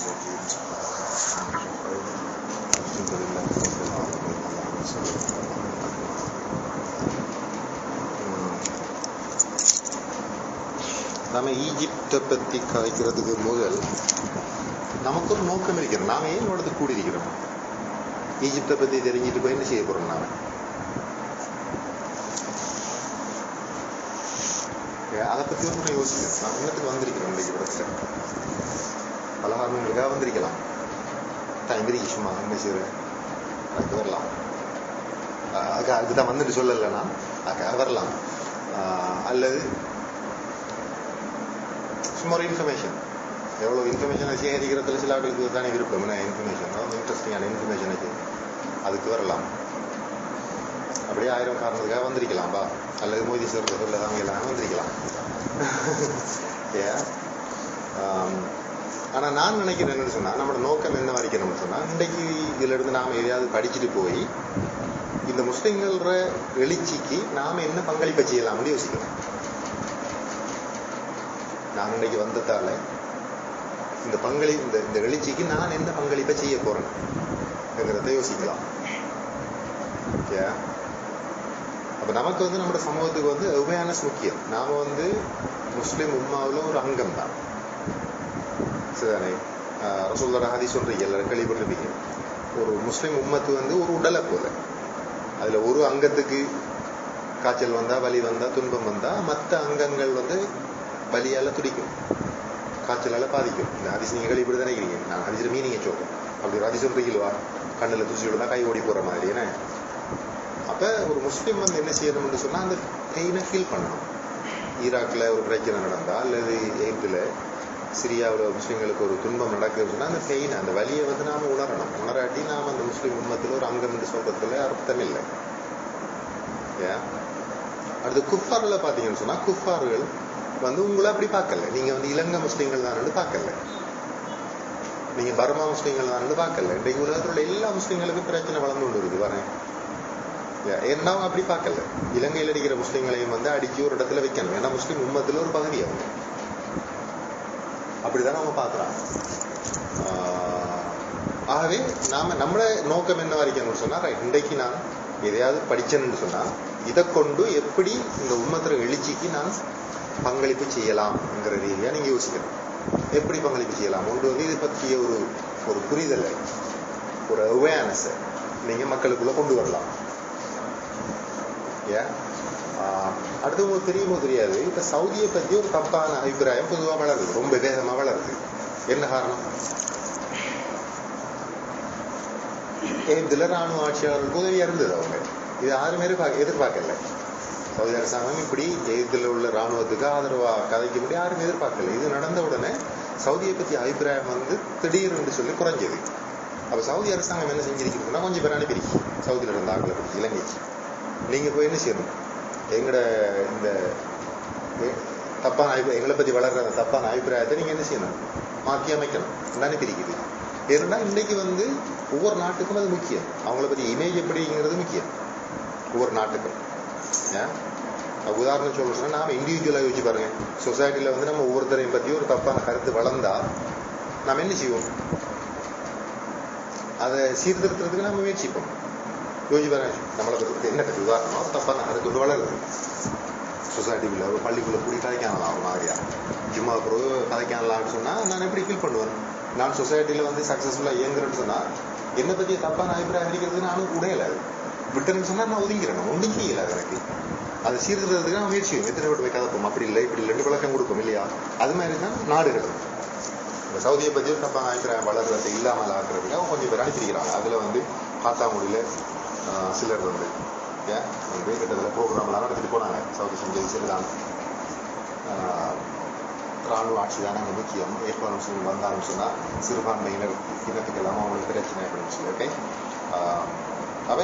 الرجيم الحمد لله رب العالمين اللهم صل على நம்ம ஈஜிப்டை பற்றி கதைக்கிறதுக்கு முதல் நமக்கு ஒரு நோக்கம் இருக்கிறோம். நாம ஏன் இவ்வளவு கூடியிருக்கிறோம்? ஈஜிப்டை பற்றி தெரிஞ்சுட்டு போய் என்ன செய்ய போறோம்? நாம அதை பற்றி ஒரு யோசிக்கிறோம். நான் இன்னத்துக்கு வந்திருக்கிறோம். இன்றைக்கு பிரச்சனை பல காரணங்களுக்காக வந்திருக்கலாம். டைம் சும்மா என்ன செய்யறேன் அதுக்கு வரலாம். அதுதான் வந்துட்டு சொல்லலைன்னா அதுக்காக வரலாம். அல்லது சும்மா ஒரு இன்ஃபர்மேஷன், எவ்வளோ இன்ஃபர்மேஷனை சேகரிக்கிறதுல சில ஆட்களுக்கு தானே விருப்பம். என்ன இன்ஃபர்மேஷன், இன்ட்ரெஸ்டிங்கான இன்ஃபர்மேஷனை அதுக்கு வரலாம். அப்படியே 1000 காரணத்துக்காக வந்திருக்கலாம்பா. அல்லது மோதி சார் சொல்லதாங்க எல்லாம் வந்திருக்கலாம். ஏன் ஆனால் நான் நினைக்கிறேன் என்னன்னு சொன்னால், நம்மளோட நோக்கம் என்ன வரைக்கணும்னு சொன்னால், இன்றைக்கு இதுல இருந்து நாம் எதையாவது படிச்சுட்டு போய் இந்த முஸ்லிம்கள எழுச்சிக்கு நாம் என்ன பங்களிப்பை செய்யலாம்னு யோசிக்கணும். நான் இன்னைக்கு வந்ததால இந்த எழுச்சிக்கு நான் என்ன பங்களிப்பை செய்ய போறேன்ங்கிறத யோசிக்கலாம். அப்ப நமக்கு நம்மளோட சமூகத்துக்கு அவேர்னஸ் முக்கியம். நாம முஸ்லிம் உம்மாவில் ஒரு அங்கம் தான். சரிதானே? ரசூலுல்லாஹி ஹதீஸ் சொல்றீங்க, எல்லாரும் கேள்விப்பட்டிருப்பீங்க. ஒரு முஸ்லிம் உம்மத்து ஒரு உடலை போல. அதுல ஒரு அங்கத்துக்கு காய்ச்சல் வந்தா, வலி வந்தா, துன்பம் வந்தா, மற்ற அங்கங்கள் வலியால துடிக்கும், காய்ச்சலால பாதிக்கும். இந்த ஹதீஸ் நீங்க கேள்விப்பட்டு தானே இருக்கீங்க. நான் ஹதீஸ்ல மீனிங்க சொல்றேன். அப்படி ஒரு ஹதீஸ் சொல்றீங்களா? கண்ணுல தூசி விழுந்தா கை ஓடி போற மாதிரி. என்ன அப்ப ஒரு முஸ்லிம் என்ன செய்யணும்னு சொன்னா, அந்த பெயினை ஃபீல் பண்ணணும். ஈராக்ல ஒரு பிரச்சனை நடந்தா, அல்லது எகிப்துல சிரியாவில் முஸ்லிம்களுக்கு ஒரு துன்பம் நடக்குதுன்னு சொன்னா, அந்த பெயின், அந்த வலியை நாம உணரணும். உணராட்டி நாம அந்த முஸ்லிம் உம்மத்துல ஒரு அங்கம் என்று சொல்றதுல அர்த்தம் இல்லை. ஏன் அடுத்து குஃபார்ல பாத்தீங்கன்னு சொன்னா, குஃபார்கள் உங்களை அப்படி பார்க்கல. நீங்க இலங்கை முஸ்லிம்கள் தான் பார்க்கல, நீங்க பர்மா முஸ்லிம்கள் தான் பார்க்கல. இன்றைக்கு உலகத்தில் உள்ள எல்லா முஸ்லிம்களுக்கும் பிரச்சனை வளர்ந்து கொண்டு வருது. வரேன் ஏன்னா அப்படி பார்க்கல. இலங்கையில் இருக்கிற முஸ்லிம்களையும் அடிச்சு ஒரு இடத்துல வைக்கணும். ஏன்னா முஸ்லிம் உம்மத்துல ஒரு பகுதி அவங்க அப்படிதான் அவங்க பாக்குறாங்க. ஆகவே நம்மள நோக்கம் என்ன வரைக்கணும்னு சொன்னா, இன்றைக்கு நான் எதையாவது படிச்சேன்னு சொன்னா, இதை கொண்டு எப்படி இந்த உம்மத்துல எழுச்சிக்கு நான் பங்களிப்பு செய்யலாம்ங்கிற ரீதியா நீங்க யோசிக்கணும். எப்படி பங்களிப்பு செய்யலாம்? ஒன்று இதை பற்றிய ஒரு புரிதலை, ஒரு அவேர்னஸ் நீங்க மக்களுக்குள்ள கொண்டு வரலாம். அடுத்து உங்களுக்கு தெரியுமோ தெரியாது, இப்ப சவுதியை பத்தி ஒரு தப்பான அபிப்பிராயம் பொதுவா வளருது, ரொம்ப வேகமா வளருது. என்ன காரணம்? இதுல ராணுவ ஆட்சியாளர்களுக்கு உதவியா இருந்தது. அவங்க இது யாருமே எதிர்பார்க்கல. சவுதி அரசாங்கம் இப்படி எகிப்துல உள்ள ராணுவத்துக்கு ஆதரவா கதைக்கும்படி யாரும் எதிர்பார்க்கல. இது நடந்த உடனே சவுதியை பத்தி அபிப்பிராயம் திடீர்னு சொல்லி குறைஞ்சது. அப்ப சவுதி அரசாங்கம் என்ன செஞ்சிருக்குன்னா, கொஞ்சம் பேர் அனுப்பிருக்கு சவுதியில இருந்த ஆட்களை பத்தி இலங்கைக்கு. நீங்க போய் என்ன செய்யணும், எங்கட இந்த தப்பான எங்களை பத்தி வளர்ற அந்த தப்பான அபிப்பிராயத்தை நீங்க என்ன செய்யணும், மாற்றி அமைக்கணும். அனுப்பியிருக்குது. ஏன்னா இன்னைக்கு ஒவ்வொரு நாட்டுக்கும் அது முக்கியம். அவங்கள பத்தி இமேஜ் எப்படிங்கிறது முக்கியம் ஒவ்வொரு நாட்டுக்கும். உதாரணம் சொல்ல சொன்னா, நாம இண்டிவிஜுவலா யோசிச்சு பாருங்க. சொசைட்டில நம்ம ஒவ்வொருத்தரையும் பத்தி ஒரு தப்பான கருத்து வளர்ந்தா நாம என்ன செய்வோம்? அதை சீர்திருத்துறதுக்கு நம்ம முயற்சிப்போம். யோசிச்சு பாருங்க, நம்மளை பத்தி என்ன பத்தி உதாரணம், ஒரு தப்பான கருத்து வளருது சொசைட்டிக்குள்ள, ஒரு பள்ளிக்குள்ள கூடி கதைக்கானலாம், ஒரு மாதிரியா ஜும்மா பிறகு கதைக்கானலாம்னு சொன்னா நான் எப்படி ஃபீல் பண்ணுவேன்? நான் சொசைட்டில சக்சஸ்ஃபுல்லா இயங்குறேன்னு சொன்னா, என்னை பத்தி தப்பான அபிப்பிராயம் இருக்கிறது நானும் உடையல விட்டுன்னு சொன்னா நான் ஒதுங்கிறேன். ஒன்றும் செய்யல. எனக்கு அதை சீர்திருத்தத்துக்கு நான் முயற்சி எத்தனை பேர் போய் கதைப்போம். அப்படி இல்லை, இப்படி ரெண்டு விளக்கம் கொடுப்போம் இல்லையா? அது மாதிரி தான் நாடுகள் இந்த சவுதியை பத்தி ஒரு தப்பான அபிப்பிராயம் வளர்றது இல்லாமல் ஆக்குறதுக்காக கொஞ்சம் பேர் அனுப்பியிருக்கிறாங்க. அதுல காத்தாங்குடியில சிலர் கிட்டத்தட்ட ப்ரோக்ராம்லாம் நடத்திட்டு போனாங்க. சவுதி செஞ்சது சரிதான், ராணுவ ஆட்சி தான் நாங்கள் முக்கியம், ஏற்பாடு முஸ்லீம் வந்தாலும் சொன்னா சிறுபான்மையினர் இனத்துக்கெல்லாம் அவங்களுக்கு பிரச்சனை அப்படின்னு சொல்லிட்டு அவ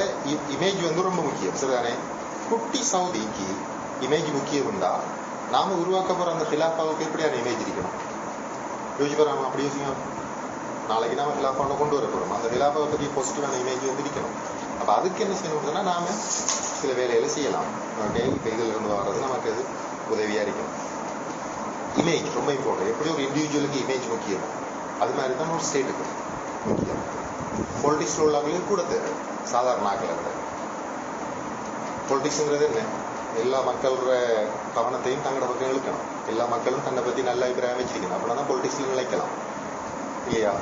இமேஜ் ரொம்ப முக்கியம். சரிதானே? குட்டி சவுதிக்கு இமேஜ் முக்கியம் உண்டா, நாம உருவாக்க போற அந்த ஹிலாஃபாவுக்கு எப்படியான இமேஜ் இருக்கணும் யோசிச்சு போறாங்க. அப்படி யோசிங்க, நாளைக்கு நாம ஹிலாஃபாவை கொண்டு வர போறோம். அந்த ஹிலாஃபாவை பற்றி பாசிட்டிவான இமேஜ் இருக்கணும். அப்ப அதுக்கு என்ன செய்யணும்னா, நாம சில வேலைகளை செய்யலாம். ஓகே, இப்போ இதுல இருந்து வர்றது நமக்கு அது உதவியா இருக்கும். இமேஜ் ரொம்ப இம்பார்ட்டன்ட். எப்படி ஒரு இண்டிவிஜுவலுக்கு இமேஜ் முக்கியம், அது மாதிரி தான் ஒரு ஸ்டேட்டுக்கு முக்கியம். பொலிட்டிக்ஸில் உள்ளவங்களையும் கூட தேவை, சாதாரண ஆக்களை விட. பொலிட்டிக்ஸுங்கிறது என்ன? எல்லா மக்களோட கவனத்தையும் தங்களோட பக்கம் இழுக்கணும். எல்லா மக்களும் தன்னை பற்றி நல்ல அபிப்பிராயம் வச்சிருக்கணும். அப்படின்னா தான் பொலிட்டிக்ஸில் நிலைக்கலாம் இல்லையா?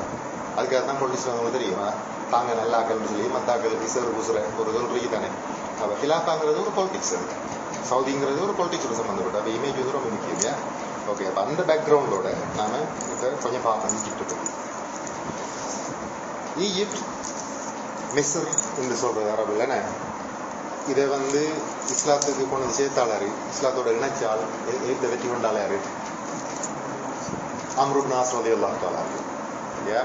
அதுக்காக தான் பொலிட்டிக்ஸில் அவங்களுக்கு தெரியுமா, தாங்க நல்ல ஆக்கள்னு சொல்லி மற்ற ஆக்களுக்கு சிறு புசுற ஒரு சொல்றீங்க தானே. அப்போ ஹிலாஃபாங்கிறது ஒரு பொலிட்டிக்ஸ், அது சவுதிங்கிறது ஒரு பொலிட்டிக்ஸோட சம்மந்தப்பட்ட அப்போ இமேஜ் வந்து ரொம்ப முக்கியம் இல்லையா? ஓகே, அப்போ அந்த பேக்ரவுண்டோட நாம இதை கொஞ்சம் பார்ப்போம். ஈஜிப்ட், மிஸ்ர் என்று சொல்றது அரபு இல்லைன்னா, இதை வந்து இஸ்லாத்துக்கு கொண்டு சேர்த்தாளரு, இஸ்லாத்தோட இணைச்சால் எந்த வெற்றி கொண்டாளரு? அம்ரு இப்னு ஆஸ் ரலியல்லாஹு தஆலா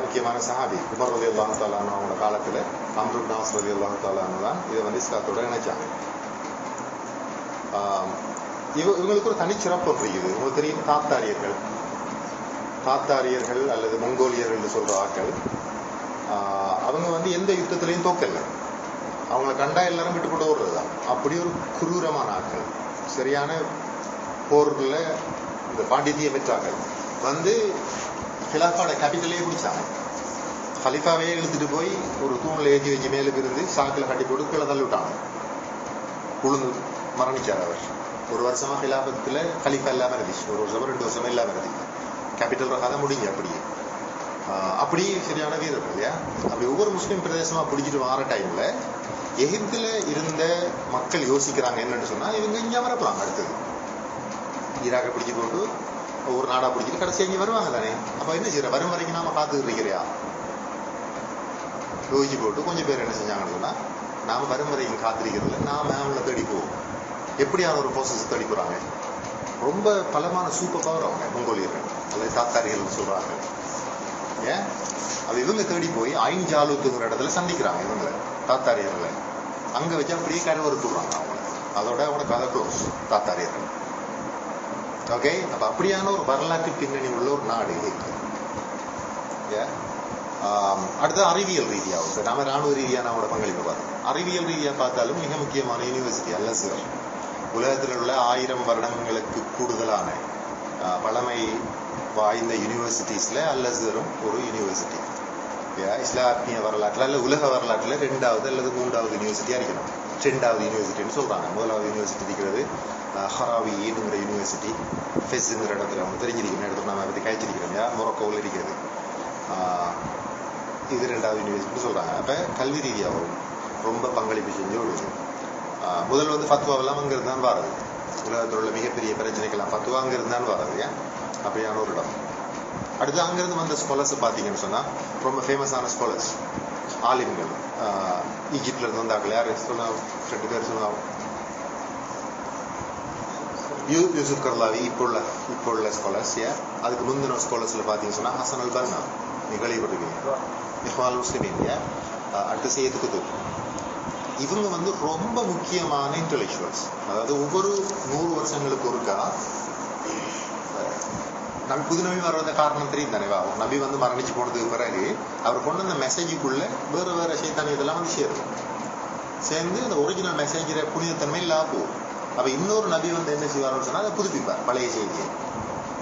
முக்கியமான சஹாபி. உமர் ரலியல்லாஹு தஆலா அவங்களோட காலத்துல அம்ரு இப்னு ஆஸ் ரலியல்லாஹு தஆலா தான் இதை வந்து இஸ்லாத்தோட இணைச்சாங்க. இவங்களுக்கு ஒரு தனிச்சிறப்பு இருக்குது. உங்களுக்கு தெரியும், தாத்தாரியர்கள் அல்லது மங்கோலியர்கள் சொல்ற ஆக்கள், அவங்க வந்து எந்த யுத்தத்திலையும் தோக்கல. அவங்களை கண்டா எல்லாரும் விட்டு போட்டு ஓடுறதுதான். அப்படி ஒரு குரூரமான ஆட்கள், சரியான போர்ல இந்த பாண்டித்தியம் பெற்றார்கள். வந்து ஹிலாஃபாவோட கேபிட்டலே பிடிச்சாங்க. ஹலிஃபாவே இழுத்துட்டு போய் ஒரு தூணில் ஏற்றி வச்சு மேலுக்கு இருந்து சாக்கில் கட்டி போட்டு கீழே தள்ளி விட்டாங்க. உளுந்து மரணிச்சார் அவர். ஒரு வருஷமா ஹிலாபத்துல ஹலிஃபா இல்லாம இருந்துச்சு. ஒரு வருஷமா 2 வருஷமா இல்லாம இருந்துச்சு. கேபிட்டல் கதை முடிஞ்சு அப்படி சரியான வீரர்கள் இல்லையா? அப்படி ஒவ்வொரு முஸ்லீம் பிரதேசமா பிடிச்சிட்டு வர டைம்ல எகிப்துல இருந்த மக்கள் யோசிக்கிறாங்க என்னன்னு சொன்னா, இவங்க இங்க வரப்பலாம், அடுத்தது ஈராக்கை பிடிச்சி போட்டு ஒவ்வொரு நாடா பிடிச்சிட்டு கடைசி இங்க வருவாங்க தானே. அப்ப என்ன செய்யற, வரும் வரைக்கும் நாம காத்துக்கிட்டு இருக்கிறியா? யோசிச்சு போட்டு கொஞ்சம் பேர் என்ன செஞ்சாங்கன்னு சொன்னா, நாம வரும் வரைக்கும் காத்திருக்கிறதுல நாம அவங்கள தேடி போவோம். எப்படியான ஒரு ப்ராசஸ் தேடி போறாங்க? ரொம்ப பலமான சூப்பர் பவர் அவங்க மங்கோலியர்கள் அல்லது தாத்தாரிகள் சொல்றாங்க. ஏன் அப்ப இவங்க தேடி போய் ஐன் ஜாலூத்துங்கிற இடத்துல சந்திக்கிறாங்க இவங்களை, தாத்தாரியர்களை. அங்க வச்சு அப்படியே கருவறுத்துடுறாங்க அவங்க. அதோட அவங்க கதை க்ளோஸ், தாத்தாரியர்கள். ஓகே, அப்ப அப்படியான ஒரு வரலாற்று பின்னணி உள்ள ஒரு நாடு இருக்கு. அடுத்து அறிவியல் ரீதியாக நாம ராணுவ ரீதியான அவங்களோட பங்களிப்பு பார்த்தோம். அறிவியல் ரீதியா பார்த்தாலும் மிக முக்கியமான யூனிவர்சிட்டி அல் அஸ்ஹர். உலகத்தில் உள்ள 1000 வருடங்களுக்கு கூடுதலான பழமை வாய்ந்த யூனிவர்சிட்டிஸ்ல அல் அஸ்ஹரும் ஒரு யூனிவர்சிட்டி. இஸ்லாமிய வரலாற்றுல அல்ல உலக வரலாற்றுல 2வது அல்லது 3வது யூனிவர்சிட்டியா இருக்கணும். 2வது யூனிவர்சிட்டின்னு சொல்றாங்க. 1வது யூனிவர்சிட்டி இருக்கிறது ஹராவிங்கிற யூனிவர்சிட்டி, ஃபெஸ்ங்கிற இடத்துல அவங்க தெரிஞ்சிருக்கணும். இடத்துல நம்ம பத்தி கழிச்சிருக்கிறோம். மொரோக்கோவில் இருக்கிறது. இது 2வது யூனிவர்சிட்டி சொல்றாங்க. அப்ப கல்வி ரீதியாகவும் ரொம்ப பங்களிப்பு செஞ்சு ஒரு முதல் வந்து ஃபத்வாவெல்லாம் அங்கிருந்து தான் வர்றது. உலகத்தில் உள்ள மிகப்பெரிய பிரச்சனைக்கெல்லாம் ஃபத்வா அங்கிருந்து தான் வர்றது. அப்படியான ஒரு இடம். அடுத்து அங்கிருந்து வந்த ஸ்காலர்ஸ் பார்த்தீங்கன்னு சொன்னா ரொம்ப ஃபேமஸான ஸ்காலர்ஸ், ஆலிம்கள். ஈஜிப்ட்ல இருந்து வந்தார்கள். யாரு சொன்னா? 2 பேர் சொன்னா. யூசுப் கர்லாவி இப்போ உள்ள ஸ்காலர்ஸ். அதுக்கு முந்தின ஸ்காலர்ஸ்ல பார்த்தீங்கன்னு சொன்னா ஹசன் அல் பன்னா, கேள்விப்பட்டிருக்கீங்க, இஹ்வால் முஸ்லிமீன். அடுத்து சையத் குதுப். இவங்க வந்து ரொம்ப முக்கியமான இன்டெலெக்சுவல்ஸ். அதாவது ஒவ்வொரு 100 வருஷங்களுக்கு ஒருக்கா நம்ம புது நபி வர்றத காரணம் தெரியும் தானே. நபி வந்து மரணிச்சு போனதுக்கு பிறகு அவர் கொண்டு வந்த மெசேஜுக்குள்ள வேற சைத்தானி இதெல்லாம் வந்து சேர்ந்து அந்த ஒரிஜினல் மெசேஜிற புனிதத்தன்மை இல்லாம போகும். அப்ப இன்னொரு நபி வந்து என்ன செய்வார்னு சொன்னா அதை புதுப்பிப்பார், பழைய செய்தியை.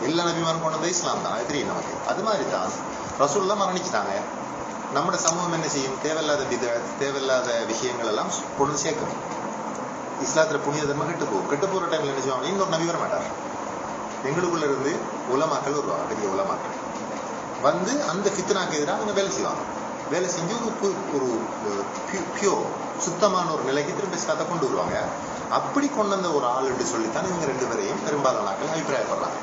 எல்லா நபிமாரும் கொண்டு வந்த இஸ்லாம் தான், அது தெரியும் நமக்கு. அது மாதிரி தான் ரசூலுல்லாஹ் மரணிச்சுட்டாங்க. நம்மட சமூகம் என்ன செய்யும்? தேவையில்லாத விஷயங்கள் எல்லாம் கொண்டு சேர்க்கணும். இஸ்லாத்துல புனிதத்தன்மை கெட்டு போற டைம்ல என்ன செய்வாங்க? இன்னொரு நபி வர மாட்டார். எங்களுக்குள்ள இருந்து உலமாக்கள் வருவாங்க, பெரிய உலமாக்கள் வந்து அந்த ஃபித்னாக்கு எதிராக அவங்க வேலை செய்வாங்க. வேலை செஞ்சு ஒரு பியூர் சுத்தமான ஒரு நிலைக்கு திரும்ப இஸ்லாத்தை கொண்டு வருவாங்க. அப்படி கொண்டு வந்த ஒரு ஆள் என்று சொல்லித்தான் இவங்க 2 பேரையும் பெரும்பாலான ஆக்கள் அபிப்பிராயப்படுறாங்க.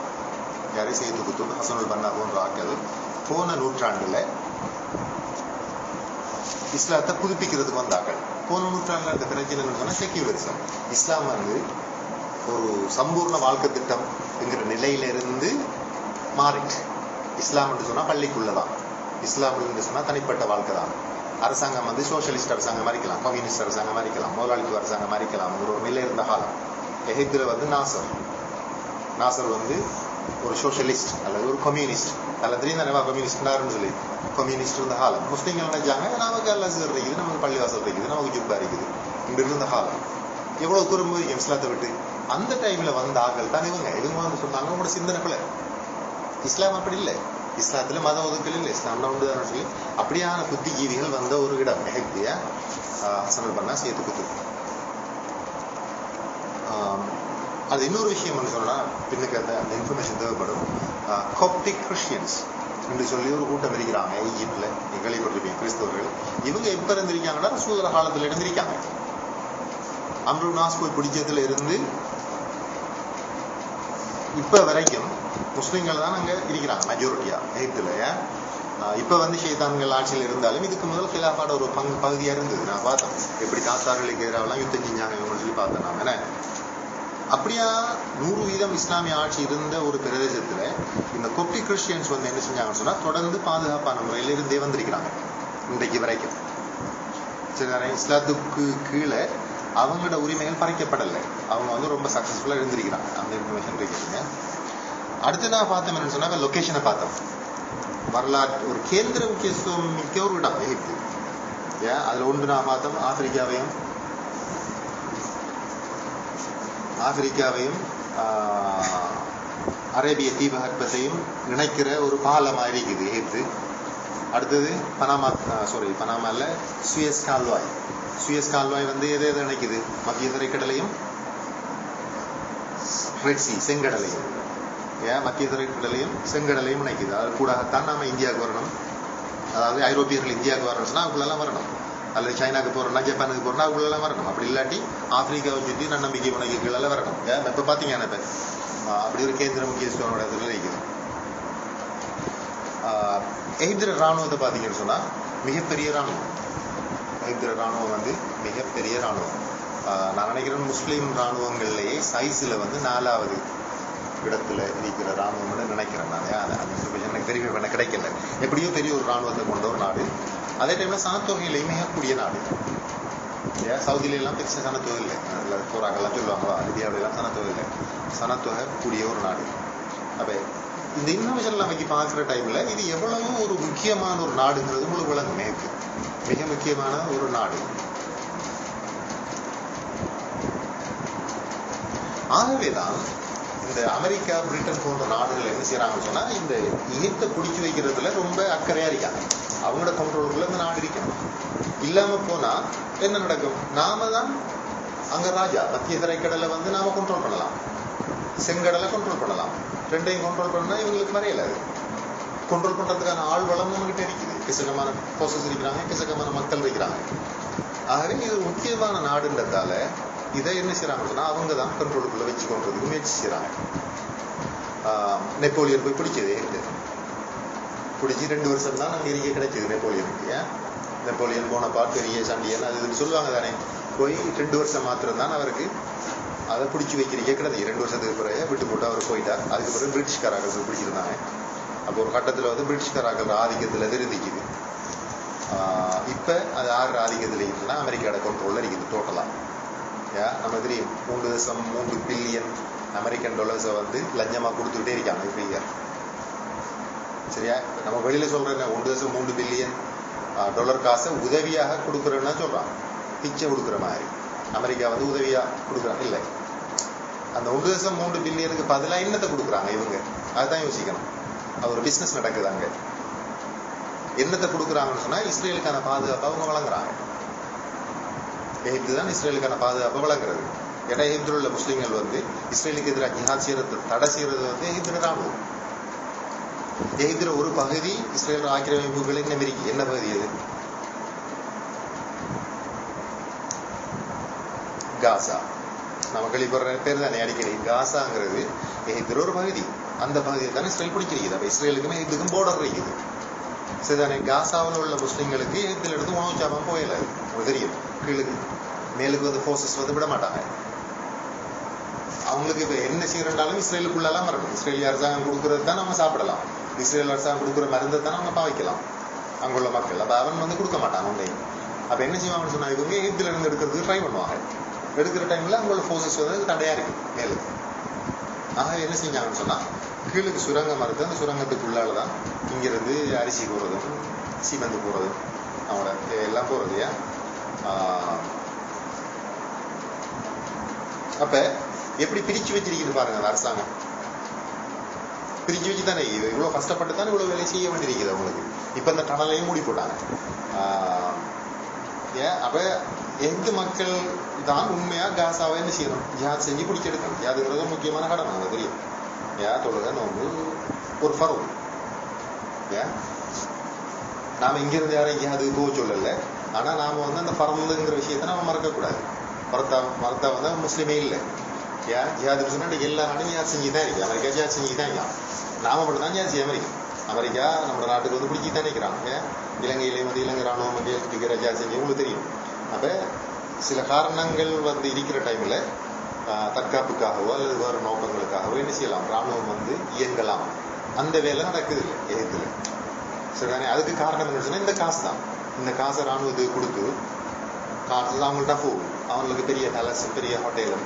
யாரையும் சையத் குதுப், ஹசன் அல் பன்னா போன்ற ஆக்கள் போன நூற்றாண்டுல இஸ்லாத்தை புதுப்பிக்கிறதுக்கு வந்தார்கள். போன நூற்றாண்டுல இருக்க பிரச்சனை சொன்னா செக்யூலரிசம். இஸ்லாம் வந்து ஒரு சம்பூர்ண வாழ்க்கை திட்டம் என்கிற நிலையில இருந்து மாறிட்டு, இஸ்லாம் என்று சொன்னா பள்ளிக்குள்ளதான், இஸ்லாம் என்று சொன்னா தனிப்பட்ட வாழ்க்கை தான். அரசாங்கம் வந்து சோசியலிஸ்ட் அரசாங்கம் இருக்கலாம், கம்யூனிஸ்ட் அரசாங்கம் இருக்கலாம், முதலாளித்துவ அரசாங்கம் இருக்கலாம். ஒரு நிலை இருந்த காலம். எகிப்துல வந்து நாசர் வந்து ஒரு சோசியலிஸ்ட் அல்லது ஒரு கம்யூனிஸ்ட் அல்லது தெரியுதானவா கம்யூனிஸ்ட்னாருன்னு சொல்லி கம்யூனிஸ்ட் இருந்த காலம். முஸ்லீம்கள் நினைச்சாங்க நமக்கு அல் அஸ்ஹர் இருக்குது, நமக்கு பள்ளிவாசல் இருக்குது, நமக்கு ஜுப்பா இருக்குது. இங்க இருந்த காலம் எவ்வளவு தூரம் போய் இஸ்லாத்தை விட்டு அந்த டைம்ல வந்த ஆக்கள் தான் இவங்க வந்து சொன்னாங்க உங்களோட சிந்தனைக்குள்ள இஸ்லாம் அப்படி இல்லை. இஸ்லாத்துல மத ஒதுக்கல் இல்லை, இஸ்லாம்ல உண்டுதான் சொல்லி அப்படியான புத்திஜீவிகள் வந்த ஒரு இடம் எகிப்திய ஹசன் பண்ணா சேர்த்து குத்து. அது இன்னொரு விஷயம் சொன்னா பின்னுக்கு அந்த இன்ஃபர்மேஷன் தேவைப்படும். கோப்டிக் கிறிஸ்டியன்ஸ் என்று சொல்லி ஒரு கூட்டம் இருக்கிறாங்க ஈஜிப்ட்ல, கேள்விப்பட்டிருப்பீங்க, கிறிஸ்தவர்கள். இவங்க எப்ப இருந்திருக்காங்கன்னா ரசூலுல்லாஹ் காலத்துல இருந்திருக்காங்க. அம்ரு நாஸ் போய் பிடிச்சதுல இருந்து இப்ப வரைக்கும் முஸ்லிம்கள் தான் அங்க இருக்கிறாங்க மெஜாரிட்டியா எகிப்துல. இப்ப ஷைத்தான்கள் ஆட்சியில் இருந்தாலும் இதுக்கு முதல் கிலாஃபாட ஒரு பகுதியா இருந்தது. நான் பார்த்தேன் எப்படி தாத்தார்களுக்கு எதிராக யுத்தம் செஞ்சாங்க சொல்லி பார்த்தேன் நான். ஏன்னா அப்படியா 100% இஸ்லாமிய ஆட்சி இருந்த ஒரு பிரதேசத்துல இந்த கொப்டி கிறிஸ்டியன்ஸ் என்ன செஞ்சாங்கன்னு சொன்னா தொடர்ந்து பாதுகாப்பான முறையில இருந்தே வந்திருக்கிறாங்க இன்றைக்கு வரைக்கும். சரி, இஸ்லாத்துக்கு கீழே அவங்களோட உரிமைகள் பறிக்கப்படலை. அவங்க ரொம்ப சக்சஸ்ஃபுல்லா இருந்திருக்கிறாங்க. அந்த இன்ஃபர்மேஷன் இருக்குங்க. அடுத்து நான் பார்த்தோம் என்னன்னு சொன்னா லொகேஷனை பார்த்தோம். வரலாற்று ஒரு கேந்திர முக்கியத்துவம் மிக்க ஒரு இடம் எகிப்து. அதுல ஒன்று நான் பார்த்தோம் ஆப்பிரிக்காவையும் அரேபிய தீபகற்பத்தையும் இணைக்கிற ஒரு பாலமா இருக்குது எகிப்து. அடுத்தது பனாமா இல்ல சுயஸ் கால்வாய். சுயஸ் கால்வாய் எதை இணைக்குது? மத்திய தரைக்கடலையும் ரெட் சி செங்கடலையும். மத்திய தரைக்கடலையும் செங்கடலையும் இணைக்குது. அது கூடத்தான் நாம இந்தியாவுக்கு வரணும். அதாவது ஐரோப்பியர்கள் இந்தியாவுக்கு வரணும்னா அதுக்குள்ளெல்லாம் வரணும். அல்லது சைனாக்கு போறோம்னா ஜப்பானுக்கு போறோம்னா அதுக்குள்ளெல்லாம் வரணும். அப்படி இல்லாட்டி ஆப்பிரிக்காவை சுற்றி நன்னம்பிக்கை உணவுகள் வரணும். இப்ப பாத்தீங்கன்னா அப்படி ஒரு கேந்திர முக்கியத்துவம் இடத்துல இருக்குது. எகிப்து ராணுவத்தை பாத்தீங்கன்னு சொன்னா மிகப்பெரிய ராணுவம். எகிப்து ராணுவம் மிகப்பெரிய ராணுவம். நான் நினைக்கிறேன் முஸ்லீம் ராணுவங்கள்லயே சைஸ்ல 4வது இடத்துல இருக்கிற ராணுவம்னு நினைக்கிறேன் நான். எனக்கு தெரியவே கிடைக்கல. எப்படியோ பெரிய ஒரு ராணுவத்தை கொண்ட ஒரு நாடு. அதே டைம்ல சனத்தொகையிலையும் மிகக்கூடிய நாடு. சவுதியில எல்லாம் பெருசா சனத்தொகை இல்லை. போறாங்கலாம் சொல்லுவாங்களா, இந்தியாவில எல்லாம் சனத்தொகை இல்லை. சனத்தொகை கூடிய ஒரு நாடு. அப்ப இந்த இன்ஃபர்மேஷன் நமக்கு பார்க்குற டைம்ல இது எவ்வளவு ஒரு முக்கியமான ஒரு நாடுங்கிறது உங்களுக்கு விளங்குமே. மிக முக்கியமான ஒரு நாடு. ஆகவேதான் இந்த அமெரிக்கா, பிரிட்டன் போன்ற நாடுகள் என்ன செய்யறாங்கன்னு சொன்னா இந்த எகிப்தை பிடிச்சி வைக்கிறதுல ரொம்ப அக்கறையா இருக்காங்க. அவங்களோட கண்ட்ரோலுக்குள்ள இந்த நாடு இருக்கணும். இல்லாம போனா என்ன நடக்கும்? நாம தான் அங்க ராஜா. மத்திய தரைக்கடலை நாம கண்ட்ரோல் பண்ணலாம், செங்கடலை கண்ட்ரோல் பண்ணலாம். ரெண்டையும் கண்ட்ரோல் பண்ணா இவங்களுக்கு வரையல. அது கண்ட்ரோல் பண்றதுக்கான ஆள் வளம் நம்மகிட்ட இருக்குது. எக்கச்சக்கமான ப்ராசஸ் இருக்கிறாங்க, எக்கச்சக்கமான மக்கள் இருக்கிறாங்க. ஆகவே இது முக்கியமான நாடுன்றதால இதை என்ன செய்யறாங்கன்னா அவங்க தான் கண்ட்ரோலுக்குள்ள வச்சு கொண்டதுக்கு முயற்சி செய்யறாங்க. நெப்போலியன் போய் பிடிச்சது பிடிச்சி 2 வருஷம் தான் அங்க இருக்க கிடைச்சது நெப்போலியனுக்கு. நெப்போலியன் போனபார்ட் பெரிய சண்டியன் அது சொல்லுவாங்க தானே. போய் 2 வருஷம் மாத்திரம் தான் அவருக்கு அதை பிடிச்சி வைக்கிறீங்க கிடையாது. 2 வருஷத்துக்கு பிறகு விட்டு போட்டு அவர் போயிட்டார். அதுக்கு பிறகு பிரிட்டிஷ்காரர்கள் பிடிச்சிருந்தாங்க. அப்போ ஒரு கட்டத்துல பிரிட்டிஷ்காரர்கள் ஆதிக்கத்துல இருந்துக்குது. இப்ப அது 6 ஆதிக்கத்துல இருக்குன்னா அமெரிக்காவோட கண்ட்ரோல்ல இருக்குது டோட்டலா. நம்ம தெரியும் 3.3 பில்லியன் அமெரிக்கன் டாலர்ஸை லஞ்சமா கொடுத்துக்கிட்டே இருக்காங்க இப்ப. சரியா? நம்ம வெளியில சொல்றேன் 1.3 பில்லியன் டாலர் காசை உதவியாக கொடுக்குறேன்னா சொல்றான், பிச்சை கொடுக்குற மாதிரி. அமெரிக்கா உதவியா கொடுக்குறாங்க இல்லை. அந்த 1.3 பில்லியனுக்கு பதிலா என்னத்தை கொடுக்குறாங்க இவங்க? அதுதான் யோசிக்கணும். அது ஒரு பிசினஸ் நடக்குது அங்க. என்னத்தை கொடுக்குறாங்கன்னு சொன்னா இஸ்ரேலுக்கான பாதுகாப்பு அவங்க வழங்குறாங்க. எகிப்து தான் இஸ்ரேலுக்கான பாதுகாப்பை வழங்குறது. ஏன்னா எகிப்தில் உள்ள முஸ்லீம்கள் இஸ்ரேலுக்கு எதிராக ஜிஹாத் செய்யறது தடை செய்யறது எகிப்து ராணுவம். எகிப்துல ஒரு பகுதி இஸ்ரேல் ஆக்கிரமிப்புகள் என்ன பகுதி? அது காசா. நம்ம கேள்விப்படுற பேர் தானே அடிக்கடி. காசாங்கிறது எகிப்துல ஒரு பகுதி. அந்த பகுதியை தானே இஸ்ரேல் பிடிச்சிருக்குது. அப்ப இஸ்ரேலுக்கும் எகிப்துக்கும் போர்டர் இருக்குது. சரிதானே? காசாவில் உள்ள முஸ்லீம்களுக்கு எகிப்துல இருந்து உணவு சாமான் போயில. உங்களுக்கு தெரியும், கீழுக்கு மேலுக்கு ஃபோர்ஸஸ் விட மாட்டாங்க. அவங்களுக்கு இப்ப என்ன செய்யறாலும் இஸ்ரேலுக்குள்ளெல்லாம் வரணும். இஸ்ரேல் அரசாங்கம் கொடுக்கறது தான் நம்ம சாப்பிடலாம். இஸ்ரேல் அரசாங்கம் கொடுக்குற மருந்தை தான் நம்ம பாவிக்கலாம் அங்குள்ள மக்கள். அப்ப அவன் கொடுக்க மாட்டான் உண்மையும். அப்ப என்ன செய்வாங்கன்னு சொன்னா இவங்க எகிப்துல இருந்து எடுக்கிறதுக்கு ட்ரை பண்ணுவாங்க. எடுக்கிற டைம்ல அவங்களோட ஃபோர்ஸஸ் தடையா இருக்கு மேலுக்கு. ஆக என்ன செஞ்சாங்கன்னு சொன்னா கீழுக்கு சுரங்கம் மறுத்து அந்த சுரங்கத்துக்குள்ளாலதான் இங்கிருந்து அரிசி போறதும் சீமெந்து போறதும் அவங்களோட எல்லாம் போறது. அப்ப எப்படி பிரிச்சு வச்சிருக்குது பாருங்க அந்த அரசாங்கம். பிரிச்சு வச்சு தானே இவ்வளவு கஷ்டப்பட்டு தானே இவ்வளவு வேலை செய்ய வேண்டியிருக்குது அவங்களுக்கு. இப்ப இந்த டனலையும் மூடி போட்டாங்க. ஏன் அப்ப எந்த மக்கள் தான் உண்மையா காசாவை என்ன செய்யணும், ஜிஹாத் செஞ்சு பிடிச்செடுக்கணும். ஜிஹாதுங்கிறது முக்கியமான கடமை, நமக்கு தெரியும். ஏன் தொழுக, நோம்பு ஒரு ஃபர்து. ஏன் நாம இங்கிருந்து யாரும் ஜிஹாதுக்கு போக சொல்லல, ஆனா நாம வந்து அந்த ஃபர்துங்கிற விஷயத்த நாம மறக்கக்கூடாது. மறத்தா வந்து முஸ்லீமே இல்லை. ஏன் ஜிஹாதுக்கு சொன்னா எல்லா நாடும் ஜிஹாத் செஞ்சுதான் இருக்கு. அமெரிக்கா ஜிஹாத் செஞ்சுதான் இருக்கான். நாம மட்டும் தான் ஜிஹாத் செய்ய அமெரிக்கா நம்ம நாட்டுக்கு வந்து பிடிச்சிதான் இருக்கிறான். ஏன் இலங்கையிலேயும் வந்து இலங்கை ராணுவம் வந்து ஜிஹாத் செஞ்சு உங்களுக்கு தெரியும். அப்ப சில காரணங்கள் வந்து இருக்கிற டைம்ல தற்காப்புக்காகவோ அல்லது வேறு நோக்கங்களுக்காகவோ என்ன செய்யலாம், ராணுவம் வந்து இயங்கலாம். அந்த வேலை நடக்குது இல்லை எகத்துல. சரிதானே? அதுக்கு காரணம் என்ன சொன்னா இந்த காசு தான். இந்த காசை ராணுவத்துக்கு கொடுத்து காசு அவங்கள்ட்ட போகும். அவங்களுக்கு பெரிய பேலஸ், பெரிய ஹோட்டலும்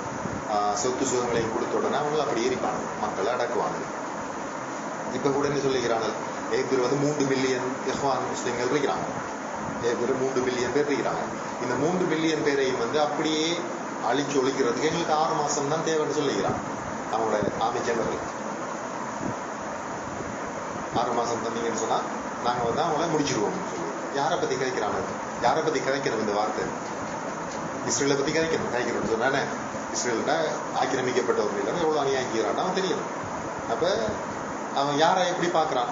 சொத்து சுகங்களையும் கொடுத்த உடனே அவங்களை அப்படி ஏறிப்பாங்க, மக்களை அடக்குவாங்க. இப்ப கூட என்ன சொல்லிக்கிறாங்க, ஏப்ரல் வந்து 3 மில்லியன் இஹ்வான் முஸ்லிம்கள் இருக்கிறாங்க. ஏப்ரல் 3 மில்லியன் பேர் இருக்கிறாங்க. இந்த 3 மில்லியன் பேரையும் வந்து அப்படியே அழிச்சு ஒழிக்கிறதுக்கு எங்களுக்கு 6 மாசம் தான் தேவைன்னு சொல்லிக்கிறாங்க அவங்களோட ஆர்மி ஜெனரல். 6 மாசம் தந்தீங்கன்னு சொன்னா நாங்க வந்து அவங்கள முடிச்சிருவோம்னு சொல்லி. யாரை பத்தி கதைக்கிறாங்க? யாரை பத்தி கதைக்கணும் இந்த வார்த்தை? இஸ்ரேலை பத்தி கதைக்கணும்னு சொன்னானே. இஸ்ரேல்னா ஆக்கிரமிக்கப்பட்டவர்கள் இல்லை, எவ்வளவு அநியாயிக்கிறான் அவன் தெரியணும். அப்ப அவன் யாரை எப்படி பாக்குறான்,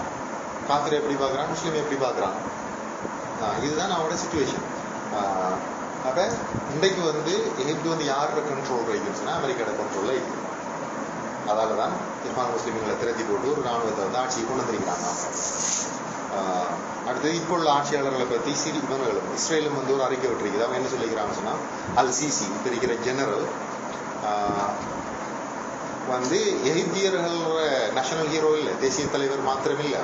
காஃபிரை எப்படி பாக்குறான், முஸ்லீம் எப்படி பாக்குறான், இதுதான் அவனோட சிச்சுவேஷன். அப்ப இன்றைக்கு வந்து எகிப்து வந்து யாரோட கண்ட்ரோல் இருக்குன்னு சொன்னா அமெரிக்காவோட கண்ட்ரோல்ல இருக்கு. அதாலதான் இஸ்லாமிய முஸ்லிம்களை திரட்டி போட்டு ஒரு ராணுவத்தை வந்து ஆட்சியை கொண்டு வந்திருக்கிறாங்க. அடுத்து இப்போ உள்ள ஆட்சியாளர்களை பத்தி இவங்களும் இஸ்ரேலும் வந்து ஒரு அறிக்கை விட்டுருக்குது. அவங்க என்ன சொல்லிக்கிறாங்கன்னு சொன்னா, அல் சிசி இப்ப இருக்கிற ஜெனரல் வந்து எகிப்தியர்களோட நேஷனல் ஹீரோ இல்லை, தேசிய தலைவர் மாத்திரம் இல்லை.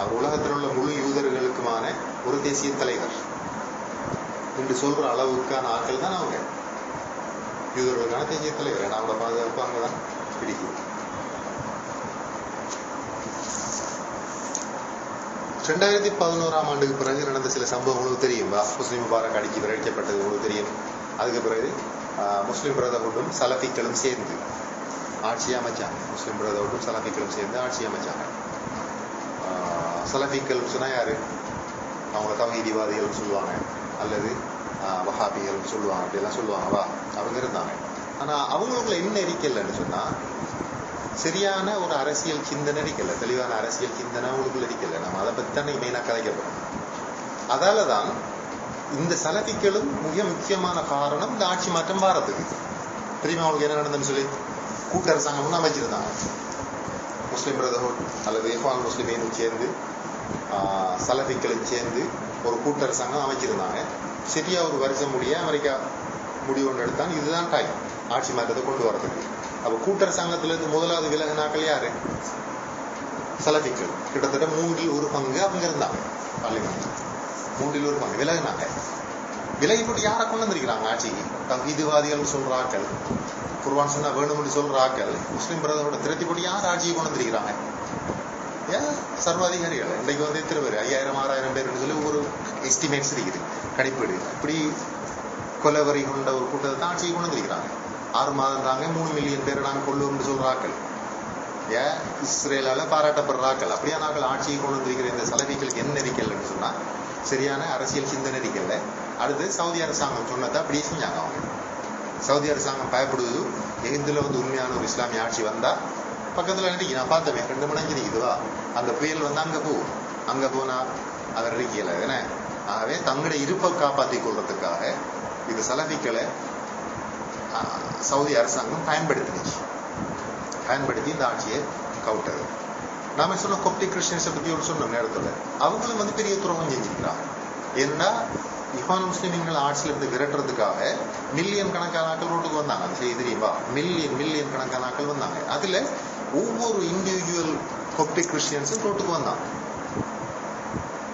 அவர் உலகத்தில் உள்ள முழு யூதர்களுக்குமான ஒரு தேசிய தலைவர் என்று சொல்ற அளவுக்கான ஆட்கள் தான் அவங்க யூதர்களுக்கான தேசிய தலைவர். ஏன்னா அவங்களோட பாதுகாப்பு அங்கதான் பிடிக்கும். 2011ஆம் ஆண்டுக்கு பிறகு நடந்த சில சம்பவங்களுக்கு தெரியும். முஸ்லிம் முபாரக் அடிச்சு விரட்டப்பட்டது உங்களுக்கு தெரியும். அதுக்கு பிறகு முஸ்லிம் பிரதர்ஹுட்டும் சலஃபிக்களும் சேர்ந்து ஆட்சி அமைச்சாங்க. முஸ்லிம் பிரதர்ஹுட்டும் சலஃபிக்களும் சேர்ந்து ஆட்சி அமைச்சாங்க. சலஃபிக்கள் சொன்னா யாரு? அவங்க தௌஹீதிவாதிகள் சொல்லுவாங்க, அல்லது வஹாபிகள் சொல்லுவாங்க, அப்படியெல்லாம் சொல்லுவாங்க. அவங்க இருந்தாங்க. ஆனா அவங்களுக்குள்ள என்ன இருக்கலன்னு சொன்னா, சரியான ஒரு அரசியல் சிந்தனை இருக்கல, தெளிவான அரசியல் சிந்தனை அவங்களுக்குள்ள இருக்கல. நம்ம அதை பத்தி தானே மெயினா கலைக்கப்படும். அதாலதான் இந்த சலஃபிக்களும் மிக முக்கியமான காரணம் இந்த ஆட்சி மாற்றம் வாரத்துக்கு. தெரியுமா அவங்களுக்கு என்ன நடந்ததுன்னு சொல்லி? கூட்டரசாங்கம் அமைச்சிருந்தாங்க. முஸ்லிம் பிரதர்ஹுட் அல்லது இஹ்வான் முஸ்லிமீனும் சேர்ந்து சலஃபிக்களும் சேர்ந்து ஒரு கூட்டரசாங்கம் அமைச்சிருந்தாங்க. சரியா ஒரு வருஷம் முடிய அமெரிக்கா முடிவு ஒன்று எடுத்தான். இதுதான் டைம் ஆட்சி மாற்றத்தை கொண்டு வரதுக்கு. அப்ப கூட்டரசாங்கத்திலிருந்து முதலாவது விலகினாக்கள் யாரு? சலஃபிக்கள். கிட்டத்தட்ட 1/3 அவங்க இருந்தாங்க பார்லிமெண்ட். 1/3 விலகினாங்க. விலகி போட்டு யாரை கொண்டு வந்திருக்கிறாங்க ஆட்சிக்கு? தௌஹீத்வாதிகள் சொல்ற ஆக்கள், குர்ஆன் சொன்னா வேணும்னு சொல்ற ஆக்கள், முஸ்லிம் பிரதரோட திரட்டி போட்டு யார் ஆட்சியை கொண்டு வந்திருக்கிறாங்க? ஏன் சர்வாதிகாரிகள். இன்றைக்கு வந்து எத்தனை பேர்? 5000-6000 பேர்னு சொல்லி ஒரு எஸ்டிமேட்ஸ் இருக்குது, கணிப்பீடு. இப்படி கொலவரி கொண்ட ஒரு கூட்டத்தை தான் ஆட்சியை கொண்டு வந்திருக்கிறாங்க. 6 மாதம் தாங்க 3 மில்லியன் பேரை நாங்கள் கொள்ளுவோம்னு சொல்ற ஆக்கள், ஏன் இஸ்ரேலால பாராட்டப்படுற ஆக்கள். அப்படியே நாங்கள் ஆட்சியை கொண்டு வந்திருக்கிற இந்த சலஃபிகளுக்கு என்ன இருக்கலன்னு சொன்னா, சரியான அரசியல் சிந்தனை இருக்கல. அடுத்து சவுதி அரசாங்கம் சொன்னதை அப்படியே செஞ்சாங்க அவங்க. சவுதி அரசாங்கம் பயப்படுவது, எகிப்துல வந்து உண்மையான ஒரு இஸ்லாமிய ஆட்சி வந்தா பக்கத்துல நினைக்க நான் பார்த்தவே 2 மணி நிற்குதுவா, அந்த புயல் வந்து அங்க போகும், அங்க போனா அவர் இருக்கல. ஏன்னா ஆகவே தங்களுடைய இருப்பை காப்பாற்றி கொள்றதுக்காக இது சலஃபிக்களை சவுதி அரசாங்கம் பயன்படுத்தி இந்த ஆட்சியை கவுட்டது. நாம சொன்ன கொப்டிக் கிறிஸ்டியன்ஸை பத்தி ஒரு சொன்ன நேரத்துல அவங்களும் வந்து பெரிய துரோகம் செஞ்சுக்கிறாங்க. ஏன்னா இஹ்வான் முஸ்லிம்கள் ஆட்சியில இருந்து விரட்டுறதுக்காக மில்லியன் கணக்கான ஆக்கள் ரோட்டுக்கு வந்தாங்க. அது செய்ய தெரியுமா? மில்லியன் கணக்கான ஆக்கள் வந்தாங்க. அதுல ஒவ்வொரு இண்டிவிஜுவல் கொப்டிக் கிறிஸ்டியன்ஸும் ரோட்டுக்கு வந்தாங்க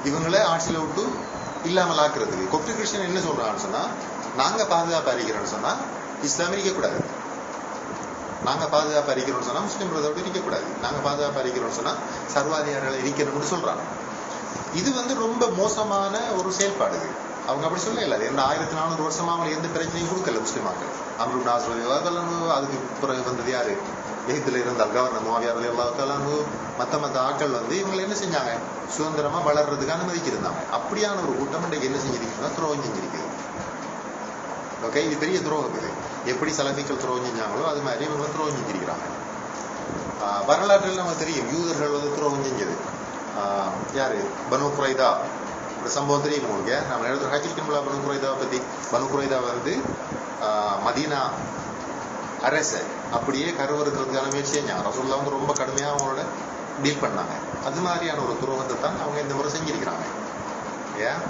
இவங்களை ஆட்சியில விட்டு இல்லாமல் ஆக்குறதுக்கு. கொப்டிக் கிறிஸ்டியன் என்ன சொல்றாங்கன்னு சொன்னா, நாங்க பாதுகாப்பு அறிக்கிறோம்னு சொன்னா இஸ்லாம் இருக்கக்கூடாது, நாங்க பாதுகாப்பு அறிக்கிறோம்னு சொன்னா முஸ்லிம் பிரதரோடு இருக்கக்கூடாது, நாங்க பாதுகாப்பு அறிக்கிறோம்னு சொன்னா சர்வாதிகாரிகளை இருக்கணும்னு சொல்றாங்க. இது வந்து ரொம்ப மோசமான ஒரு செயல்பாடு. அவங்க அப்படி சொல்ல இல்லை. எந்த 1400 வருஷமா அவங்களுக்கு எந்த பிரச்சனையும் கொடுக்கல முஸ்லிமாக்கள். அம்ரு நாஸ் அதுக்கு பிறகு வந்தது யாரு? எகிப்துல இருந்த கவர்னர் முஆவியா ரலியல்லாஹு தஆலா மத்த ஆட்கள் வந்து இவங்களை என்ன செஞ்சாங்க, சுதந்திரமா வளர்றதுக்கு அனுமதிச்சிருந்தாங்க. அப்படியான ஒரு கூட்டம் இன்றைக்கு என்ன செஞ்சிருக்கீங்கன்னா துரோகம் செஞ்சிருக்குது. ஓகே, இது பெரிய துரோகம். இது எப்படி சலஃபிகள் துரோகம் செஞ்சாங்களோ அது மாதிரி இவங்க துரோகம் செஞ்சிருக்கிறாங்க. வரலாற்றில் நமக்கு தெரியும், யூதர்கள் வந்து துரோகம் செஞ்சது. யாரு, பனு குரைதா ஒரு சம்பவம் தெரியும் உங்களுக்கு. நம்ம எழுதுற ஹஜ்ஜில் பனு குரைதாவை பத்தி. பனு குரைதா வந்து மதீனா அரச அப்படியே கருவறுக்கிறதுக்கான முயற்சி செஞ்சாங்க. ரசூலுல்லாஹ் வந்து ரொம்ப கடுமையாக அவங்களோட டீல் பண்ணாங்க. அது மாதிரியான ஒரு துரோகத்தை தான் அவங்க இந்த முறை செஞ்சிருக்கிறாங்க. ஏன்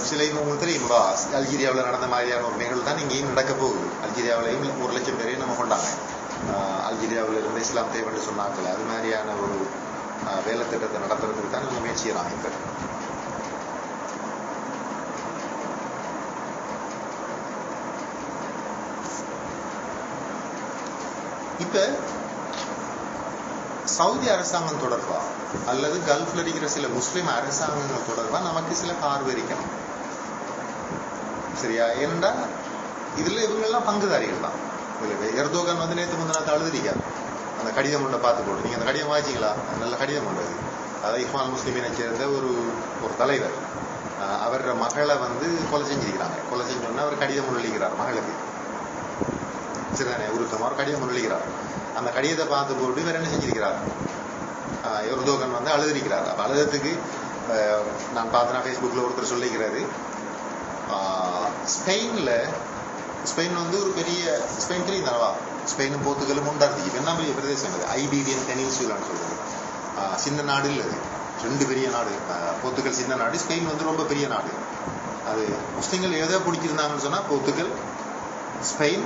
சில உங்களுக்கு தெரியுங்களா, அல்ஜீரியாவில் நடந்த மாதிரியான ஒரு நிகழ்வு தான் இங்கேயும் நடக்க போகுது. அல்ஜீரியாவிலையும் 1,00,000 பேரையும் நம்ம கொண்டாங்க. அல்ஜீரியாவில் இருந்து இஸ்லாம் தேவைன்னு சொன்னாக்கள். அது மாதிரியான ஒரு வேலை திட்டத்தை நடத்துறதுக்கு தான் நம்ம முயற்சி செய்யலாம். இப்ப சவுதி அரசாங்கம் தொடர்பா அல்லது கல்ஃப்ல இருக்கிற சில முஸ்லிம் அரசாங்கங்கள் தொடர்பா நமக்கு சில பார்வை இருக்கணும். சரியா? ஏனென்றா இதுல இவங்க எல்லாம் பங்குதாரிகள் தான். எர்தோகன் வந்து நேற்று முந்தினத்தை அழுதுறிக்கார். அந்த கடிதம் ஒன்றை பார்த்து போட்டு, நீங்க அந்த கடிதம் வாசிங்களா? நல்ல கடிதம் ஒன்று. அதாவது இஹ்வான் முஸ்லிமினை சேர்ந்த ஒரு தலைவர் அவர மகளை வந்து கொலை செஞ்சிருக்கிறாங்க. கொலை செஞ்சோன்னா அவர் கடிதம் முன்னிலைக்கிறார் மகளுக்கு. சரிதானே? உருத்தமா ஒரு கடிதம் முன்னிலைக்கிறார். அந்த கடிதத்தை பார்த்து போட்டு இவர் என்ன செஞ்சிருக்கிறார், எர்தோகன் வந்து அழுதிருக்கிறார். அப்ப அழுதத்துக்கு நான் பார்த்தேன்னா ஃபேஸ்புக்கில் ஒருத்தர் சொல்லிக்கிறாரு, ஸ்பெயின் வந்து ஒரு பெரிய ஸ்பெயின் தெரியுதாவா, ஸ்பெயினும் போர்த்துகலும் உண்டாருச்சு. என்ன பெரிய பிரதேசம் அது, ஐபீரியன் பெனின்சுலான்னு சொல்றது. சின்ன நாடு இல்லை அது, 2 பெரிய நாடு. போர்த்துகல் சின்ன நாடு, ஸ்பெயின் வந்து ரொம்ப பெரிய நாடு. அது முஸ்லிம்கள் எதை பிடிச்சிருந்தாங்கன்னு சொன்னா போர்த்துகல், ஸ்பெயின்,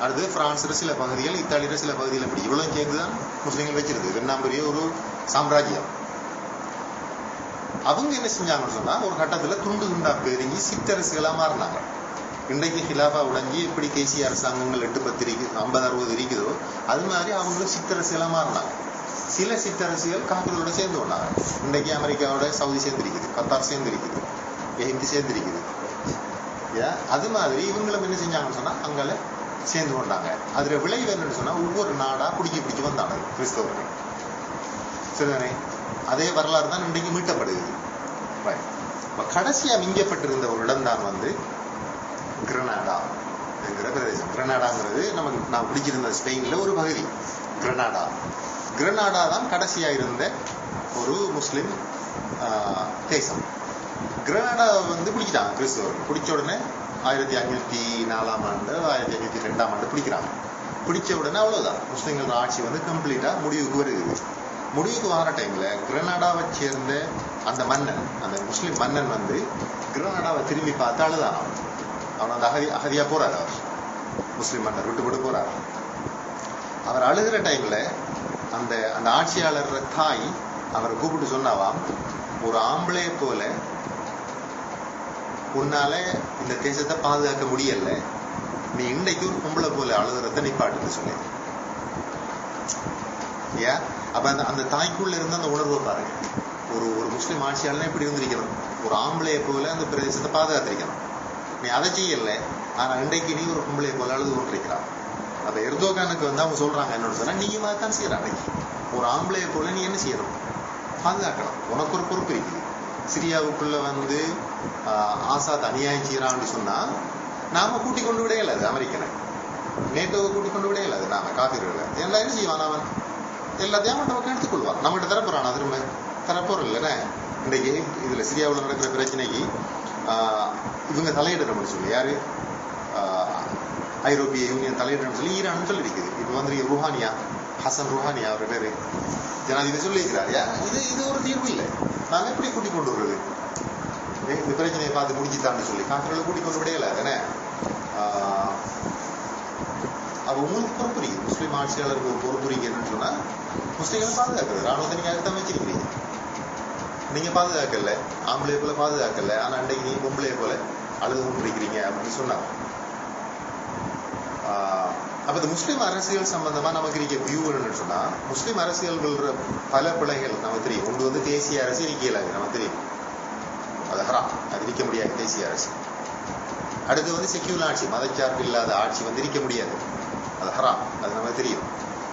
அடுத்து பிரான்ஸ்ல சில பகுதிகள், இத்தாலியில சில பகுதிகள், இப்படி இவ்வளவு சேர்ந்துதான் முஸ்லிம்கள் வச்சிருக்கு. இதெல்லாம் பெரிய ஒரு சாம்ராஜ்யம். அவங்க என்ன செஞ்சாங்கன்னு சொன்னா ஒரு கட்டத்துல துண்டு துண்டா பெருங்கி சிற்றரசுகளா மாறினாங்க. இன்றைக்கு ஹிலாபா உடைஞ்சி எப்படி கேசி அரசாங்கங்கள் 8-10 50-60 இருக்குதோ அது மாதிரி அவங்களும் சிற்றரசுகளா மாறினாங்க. சில சிற்றரசுகள் காப்பீர்களோட சேர்ந்து கொண்டாங்க. இன்றைக்கு அமெரிக்காவோட சவுதி சேர்ந்திருக்குது, கத்தார் சேர்ந்திருக்குது, எகிப்து சேர்ந்திருக்குது. அது மாதிரி இவங்களும் என்ன செஞ்சாங்கன்னு சொன்னா அங்கால சேர்ந்து கொண்டாங்க. அதுல விளைவு என்னன்னு சொன்னா ஒவ்வொரு நாடா பிடிச்சி வந்தாங்க கிறிஸ்தவர்கள். சரிதானே? அதே வரலாறு தான் இன்றைக்கு மீட்டப்படுகிறது. கடைசியா மிஞ்சப்பட்டிருந்த ஒரு இடம் தான் வந்து கிரனாடா என்கிற பிரதேசம். கிரனாடாங்கிறது நமக்கு நான் பிடிச்சிருந்த ஸ்பெயின்ல ஒரு பகுதி. கிரனாடா தான் கடைசியா இருந்த ஒரு முஸ்லிம் தேசம். கிரனாடாவை வந்து பிடிச்சிட்டாங்க கிறிஸ்தவர்கள். பிடிச்ச உடனே 1504ஆம் ஆண்டு 1502ஆம் ஆண்டு பிடிக்கிறாங்க. பிடிச்ச உடனே அவ்வளவுதான், முஸ்லிம்கள் ஆட்சி வந்து கம்ப்ளீட்டா முடிவுக்கு வருகிறது. முடிவுக்கு வர டைம்ல கிரனாடாவை சேர்ந்த அந்த மன்னன், அந்த முஸ்லிம் மன்னன் வந்து கிரனாடாவை திரும்பி பார்த்து அழுதான். அவன் அந்த அகதியா போறாரு. அவர் முஸ்லிம் மன்னர் விட்டு போறாரு. அவர் அழுகிற டைம்ல அந்த அந்த ஆட்சியாளர் தாய் அவரை கூப்பிட்டு சொன்னாவாம், ஒரு ஆம்பளைய போல உன்னால இந்த தேசத்தை பாதுகாக்க முடியல, நீ இன்றைக்கு ஒரு பொம்பளை போல அழுகிறத நிப்பாட்டுன்னு சொல்லி. ஏன் அப்ப அந்த தாய்க்குள்ள இருந்த அந்த உணர்வை பாருங்க. ஒரு முஸ்லிம் ஆட்சியாளர் எப்படி இருந்திருக்கணும், ஒரு ஆம்பளைய போல அந்த பிரதேசத்தை பாதுகாத்திருக்கணும். நீ அதை செய்யல, ஆனா இன்றைக்கு நீ ஒரு பொம்பளைய போல அழுது கொண்டிருக்கிறான். அப்ப எர்தோகானுக்கு வந்து அவங்க சொல்றாங்க என்னன்னு சொன்னா, நீங்க தான் செய்யறாங்க. ஒரு ஆம்பளைய போல நீ என்ன செய்யணும், பாதுகாக்கணும். உனக்கு ஒரு பொறுப்பு இருக்குது. சிரியாவுக்குள்ள வந்து ஆசாத் அநியாயம் செய்யறான்னு சொன்னா நாம கூட்டிக் கொண்டு விடையல. அது அமெரிக்கனை நேட்டோவை கூட்டிக் கொண்டு விடையல. அது நாம காப்பீர்கள் எல்லாம் என்ன செய்வான், அவன் எல்லாத்தையும் அவன் எடுத்துக்கொள்வான். நம்மகிட்ட தரப்போறான். திரும்ப தரப்போறோம் இல்லைன்னா. இன்றைக்கு இதுல சிரியாவில் நடக்கிற பிரச்சனைக்கு இவங்க தலையிடணும்னு சொல்லி, யாரு, ஐரோப்பிய யூனியன் தலையிடணும்னு சொல்லி ஈரான் சொல்லி இருக்குது. இப்ப வந்து ருஹானியா, ஹசன் ருஹானியா அவர் பேரு ஜனாதிபதி சொல்லியிருக்கிறார். இது ஒரு தீர்வு இல்லை. நாங்க எப்படி கூட்டிக் கொண்டு வருவது, இந்த பிரச்சனையை பார்த்து முடிச்சுத்தான்னு சொல்லி காப்பீர்களை கூட்டிக் கொண்டு விடையல. தானே அப்ப உங்களுக்கு பொறுப்பு இருக்கு. முஸ்லீம் ஆட்சியாளருக்கு ஒரு பொறுப்பு இருக்கு. என்னன்னு சொன்னா முஸ்லீம்களை பாதுகாக்கிறது. ராணுவத்தை நீங்க அதுதான் வச்சிருக்கிறீங்க. நீங்க பாதுகாக்கல, ஆம்பளைய போல பாதுகாக்கல, ஆனா அன்றைக்கு நீங்க பொம்பளைய போல அழுது கொண்டிருக்கிறீங்க அப்படின்னு சொன்னாங்க. அப்ப இந்த முஸ்லீம் அரசியல் சம்பந்தமா நமக்கு இருக்க வியூ என்னன்னு சொன்னா, முஸ்லீம் அரசியல் பல பிழைகள் நமக்கு தெரியும். ஒன்று வந்து தேசிய அரசு இருக்கையிலாது நமக்கு தெரியும், அது ஹராம், அது இருக்க முடியாது தேசிய அரசு. அடுத்து வந்து செக்யூலர் ஆட்சி, மதச்சார்பு இல்லாத ஆட்சி வந்து இருக்க முடியாது, அது ஹராம், அது நமக்கு தெரியும்.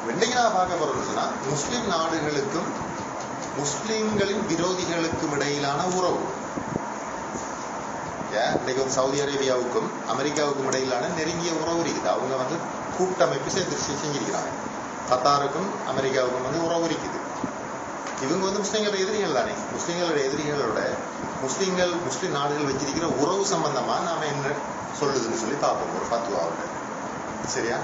வெண்டைக்கு நான் பார்க்க போறோம்னு சொன்னா, முஸ்லிம் நாடுகளுக்கும் முஸ்லிம்களின் விரோதிகளுக்கும் இடையிலான உறவு. இன்னைக்கு வந்து சவுதி அரேபியாவுக்கும் அமெரிக்காவுக்கும் இடையிலான நெருங்கிய உறவு இருக்குது. அவங்க வந்து கூட்டமைப்பு செஞ்சிருக்கிறாங்க. கத்தாருக்கும் அமெரிக்காவுக்கும் வந்து உறவு இருக்குது. இவங்க வந்து முஸ்லிம்களோட எதிரிகள் தானே. முஸ்லிம்களோட எதிரிகளோட முஸ்லிம் நாடுகள் வச்சிருக்கிற உறவு சம்பந்தமா நாம என்ன சொல்லுதுன்னு சொல்லி பார்ப்போம் ஒரு ஃபத்வாவோட. சரியா?